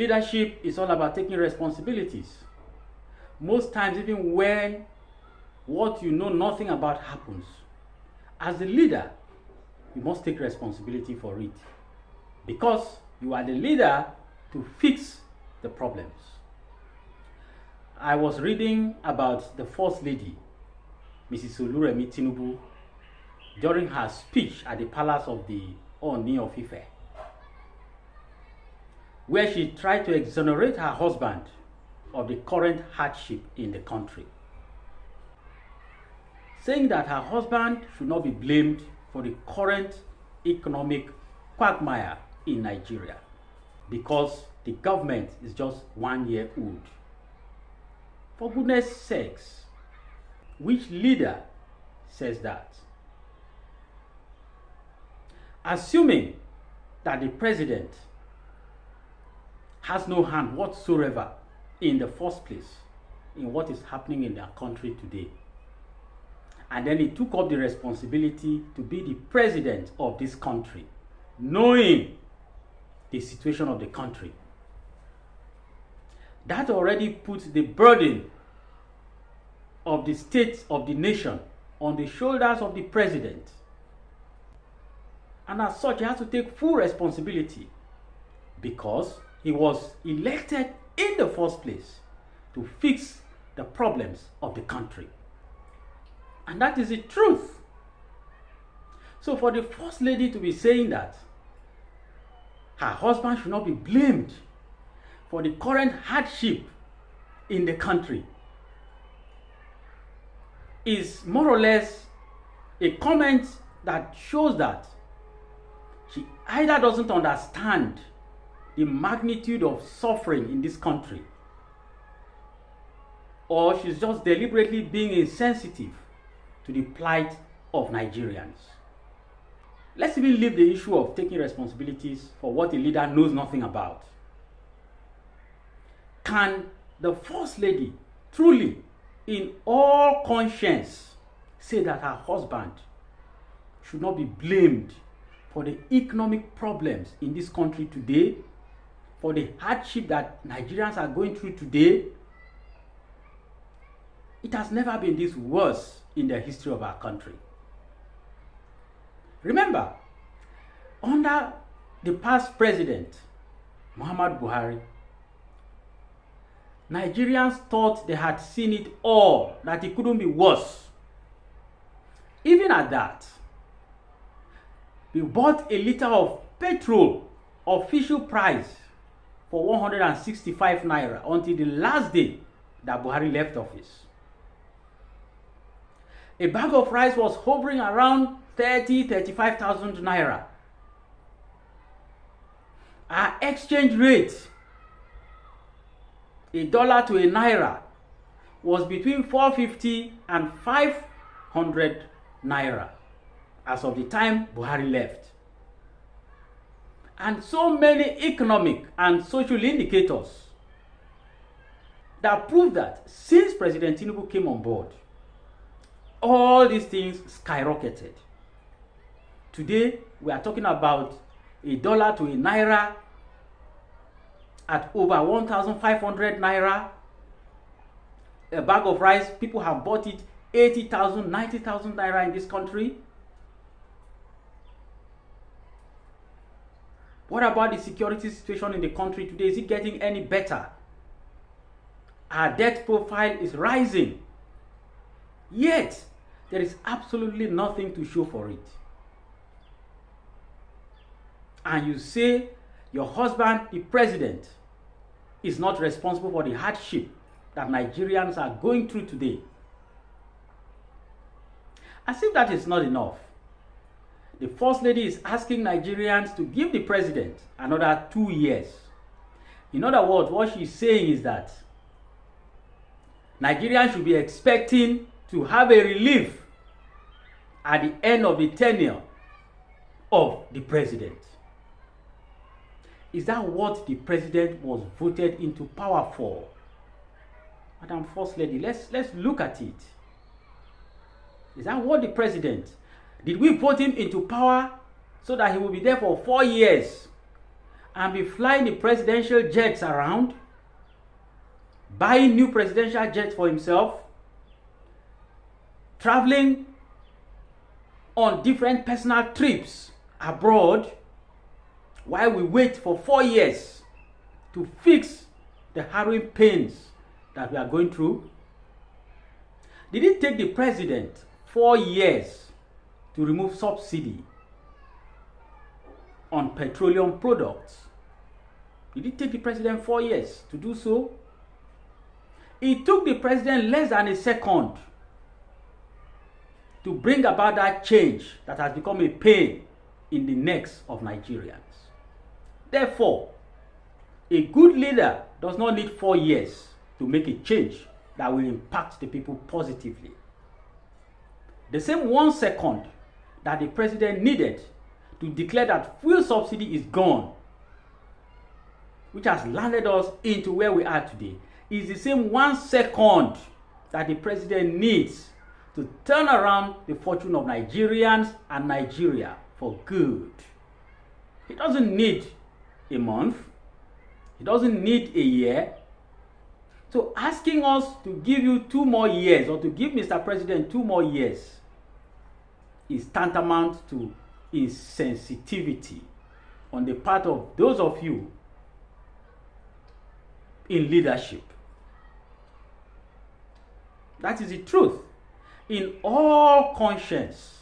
leadership is all about taking responsibilities. Most times, even when what you know nothing about happens, as the leader, you must take responsibility for it, because you are the leader to fix the problems. I was reading about the First Lady, Mrs. Oluremi Tinubu, during her speech at the palace of the P.O.N of Ife, where she tried to exonerate her husband of the current hardship in the country, saying that her husband should not be blamed for the current economic quagmire in Nigeria because the government is just 1 year old. For goodness sakes, which leader says that? Assuming that the president has no hand whatsoever in the first place in what is happening in our country today, and then he took up the responsibility to be the president of this country, knowing the situation of the country, that already puts the burden of the state of the nation on the shoulders of the president. And as such, he has to take full responsibility because he was elected in the first place to fix the problems of the country. And that is the truth. So for the First Lady to be saying that her husband should not be blamed for the current hardship in the country is more or less a comment that shows that she either doesn't understand the magnitude of suffering in this country, or she's just deliberately being insensitive to the plight of Nigerians. Let's even leave the issue of taking responsibilities for what a leader knows nothing about. Can the First Lady truly, in all conscience, say that her husband should not be blamed for the economic problems in this country today, for the hardship that Nigerians are going through today? It has never been this worse in the history of our country. Remember, under the past president, Muhammadu Buhari, Nigerians thought they had seen it all, that it couldn't be worse. Even at that, we bought a liter of petrol, official price, for 165 naira until the last day that Buhari left office. A bag of rice was hovering around 35,000 naira. Our exchange rate, a dollar to a naira, was between 450 and 500 naira as of the time Buhari left. And so many economic and social indicators that prove that since President Tinubu came on board, all these things skyrocketed. Today, we are talking about a dollar to a naira at over 1,500 naira. A bag of rice, people have bought it 80,000, 90,000 naira in this country. What about the security situation in the country today? Is it getting any better? Our debt profile is rising. Yet, there is absolutely nothing to show for it. And you say your husband, the president, is not responsible for the hardship that Nigerians are going through today. As if that is not enough, the First Lady is asking Nigerians to give the president another 2 years. In other words, what she's saying is that Nigerians should be expecting to have a relief at the end of the tenure of the president. Is that what the president was voted into power for? Madam First Lady, let's look at it. Is that what the president, did we vote him into power so that he will be there for 4 years and be flying the presidential jets around, buying new presidential jets for himself, traveling on different personal trips abroad, while we wait for 4 years to fix the harrowing pains that we are going through? Did it take the president 4 years to remove subsidy on petroleum products? Did it take the president 4 years to do so? It took the president less than a second to bring about that change that has become a pain in the necks of Nigerians. Therefore, a good leader does not need 4 years to make a change that will impact the people positively. The same 1 second that the president needed to declare that fuel subsidy is gone, which has landed us into where we are today, is the same 1 second that the president needs to turn around the fortune of Nigerians and Nigeria for good. He doesn't need a month. He doesn't need a year. So asking us to give you 2 more years, or to give Mr. President 2 more years, is tantamount to insensitivity on the part of those of you in leadership. That is the truth. In all conscience,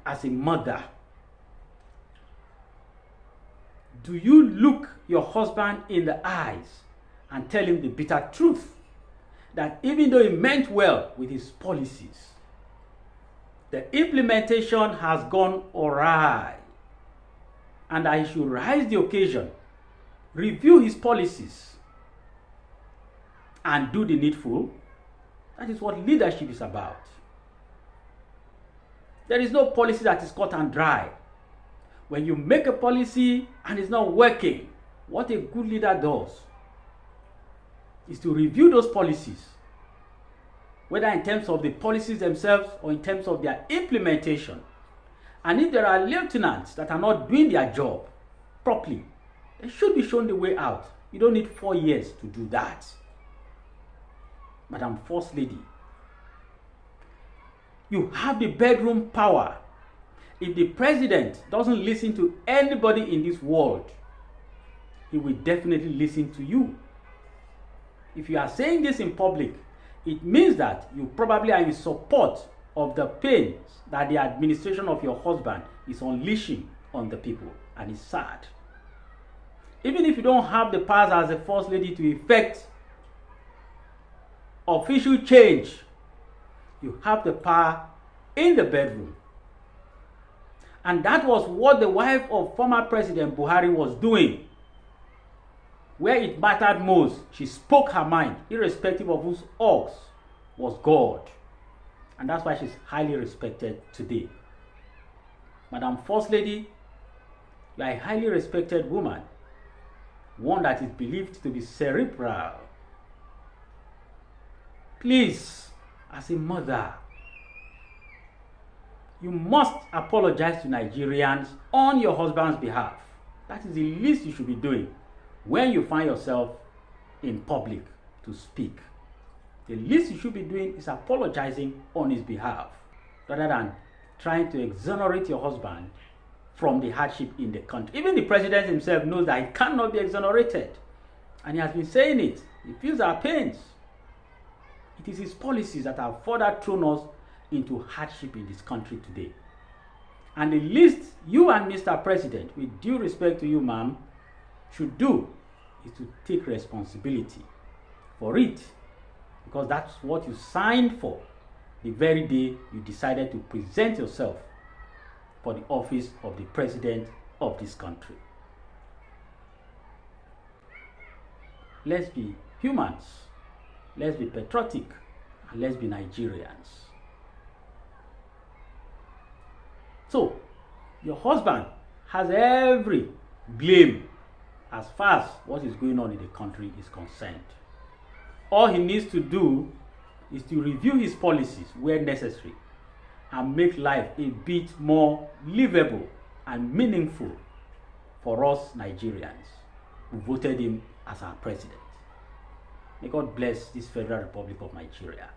as a mother, do you look your husband in the eyes and tell him the bitter truth that even though he meant well with his policies, the implementation has gone awry, and that he should rise the occasion, review his policies, and do the needful? That is what leadership is about. There is no policy that is cut and dry. When you make a policy and it's not working, what a good leader does is to review those policies, whether in terms of the policies themselves or in terms of their implementation. And if there are lieutenants that are not doing their job properly, they should be shown the way out. You don't need 4 years to do that. Madam First Lady, you have the bedroom power. If the president doesn't listen to anybody in this world, he will definitely listen to you. If you are saying this in public, it means that you probably are in support of the pains that the administration of your husband is unleashing on the people, and it's sad. Even if you don't have the powers as a First Lady to effect official change, you have the power in the bedroom. And that was what the wife of former President Buhari was doing. Where it mattered most, she spoke her mind, irrespective of whose ox was God. And that's why she's highly respected today. Madam First Lady, you are a highly respected woman, one that is believed to be cerebral. Please, as a mother, you must apologize to Nigerians on your husband's behalf. That is the least you should be doing when you find yourself in public to speak. The least you should be doing is apologizing on his behalf, rather than trying to exonerate your husband from the hardship in the country. Even the president himself knows that he cannot be exonerated, and he has been saying it. He feels our pains. It is his policies that have further thrown us into hardship in this country today. And the least you and Mr. President, with due respect to you, ma'am, should do is to take responsibility for it, because that's what you signed for the very day you decided to present yourself for the office of the president of this country. Let's be humans, let's be patriotic, and let's be Nigerians. So, your husband has every blame as far as what is going on in the country is concerned. All he needs to do is to review his policies where necessary and make life a bit more livable and meaningful for us Nigerians who voted him as our president. May God bless this Federal Republic of Nigeria.